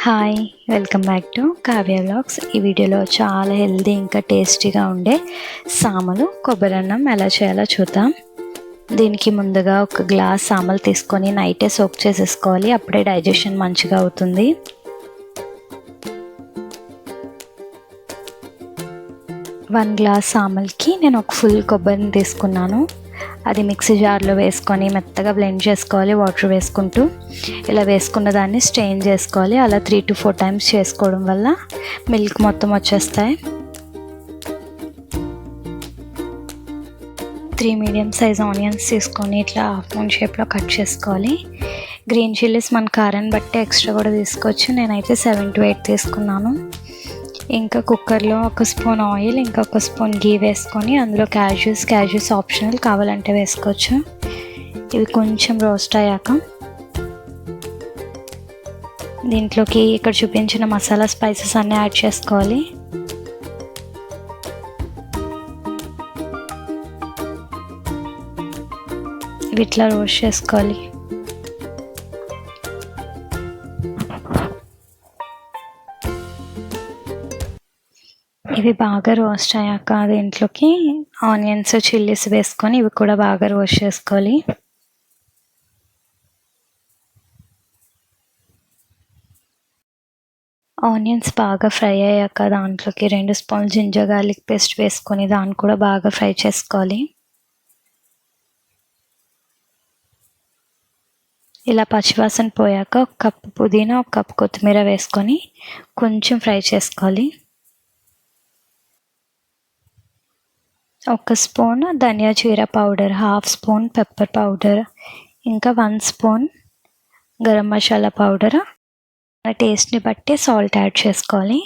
Hi, welcome back to Kavya vlogs. ఈ వీడియోలో చాలా హెల్దీ ఇంకా టేస్టీగా ఉండే సామలు కొబ్బరన్నం ఎలా చేయాలో చూద్దాం. దీనికి ముందుగా ఒక గ్లాస్ సామలు తీసుకొని నైటే సోక్ చేసేసుకోవాలి. అప్పుడే డైజెషన్ మంచిగా అవుతుంది. 1 గ్లాస్ సామలకి నేను ఒక ఫుల్ కొబ్బరిని తీసుకున్నాను. అది మిక్సీ జార్లో వేసుకొని మెత్తగా బ్లెండ్ చేసుకోవాలి వాటర్ వేసుకుంటూ. ఇలా వేసుకున్న దాన్ని స్ట్రెయిన్ చేసుకోవాలి. అలా 3 to 4 టైమ్స్ చేసుకోవడం వల్ల మిల్క్ మొత్తం వచ్చేస్తాయి. 3 మీడియం సైజ్ ఆనియన్స్ తీసుకొని ఇట్లా హాఫ్ మూన్ షేప్లో కట్ చేసుకోవాలి. గ్రీన్ చిల్లీస్ మన కారాన్ని బట్టి ఎక్స్ట్రా కూడా తీసుకోవచ్చు. నేనైతే 7 to 8 తీసుకున్నాను. ఇంకా కుక్కర్లో ఒక స్పూన్ ఆయిల్ ఇంకా ఒక స్పూన్ గీ వేసుకొని అందులో క్యాష్యూస్ ఆప్షనల్, కావాలంటే వేసుకోవచ్చు. ఇవి కొంచెం రోస్ట్ అయ్యాక దీంట్లోకి ఇక్కడ చూపించిన మసాలా స్పైసెస్ అన్నీ యాడ్ చేసుకోవాలి. ఇవి ఇట్లా రోస్ట్ చేసుకోవాలి. ఇవి బాగా రోస్ట్ అయ్యాక దీంట్లోకి ఆనియన్స్ చిల్లీస్ వేసుకొని ఇవి కూడా బాగా రోస్ట్ చేసుకోవాలి. ఆనియన్స్ బాగా ఫ్రై అయ్యాక దాంట్లోకి 2 స్పూన్లు జింజర్ గార్లిక్ పేస్ట్ వేసుకొని దాన్ని కూడా బాగా ఫ్రై చేసుకోవాలి. ఇలా పచ్చివాసన పోయాక 1 కప్పు పుదీనా 1 కప్పు కొత్తిమీర వేసుకొని కొంచెం ఫ్రై చేసుకోవాలి. 1 స్పూన్ ధనియా జీరా powder, half spoon pepper powder, ఇంకా 1 స్పూన్ గరం మసాలా పౌడర్, టేస్ట్ని బట్టి సాల్ట్ యాడ్ చేసుకోవాలి.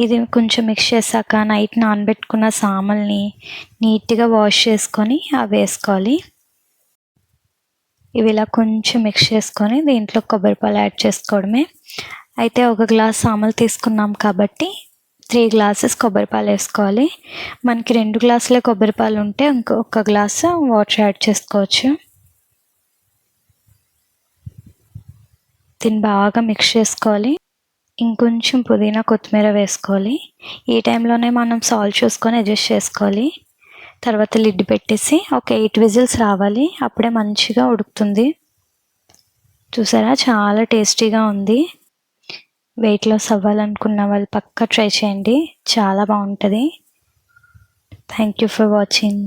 ఇది కొంచెం మిక్స్ చేశాక నైట్ నానబెట్టుకున్న సామల్ని నీట్గా వాష్ చేసుకొని అవి వేసుకోవాలి. ఇవి ఇలా కొంచెం మిక్స్ చేసుకొని దీంట్లో కొబ్బరిపాలు యాడ్ చేసుకోవడమే. అయితే 1 గ్లాస్ సామలు తీసుకున్నాం కాబట్టి 3 గ్లాసెస్ కొబ్బరిపాలు వేసుకోవాలి. మనకి 2 గ్లాసులే కొబ్బరిపాలు ఉంటే ఇంకొక గ్లాసు వాటర్ యాడ్ చేసుకోవచ్చు. దీన్ని బాగా మిక్స్ చేసుకోవాలి. ఇంకొంచెం పుదీనా కొత్తిమీర వేసుకోవాలి. ఈ టైంలోనే మనం సాల్ట్ చూసుకొని అడ్జస్ట్ చేసుకోవాలి. తర్వాత లిడ్ పెట్టేసి ఒక 8 విజిల్స్ రావాలి. అప్పుడే మంచిగా ఉడుకుతుంది. చూసారా, చాలా టేస్టీగా ఉంది. వెయిట్ లాస్ అవ్వాలనుకున్న వాళ్ళు పక్కా ట్రై చేయండి, చాలా బాగుంటుంది. Thank you for watching.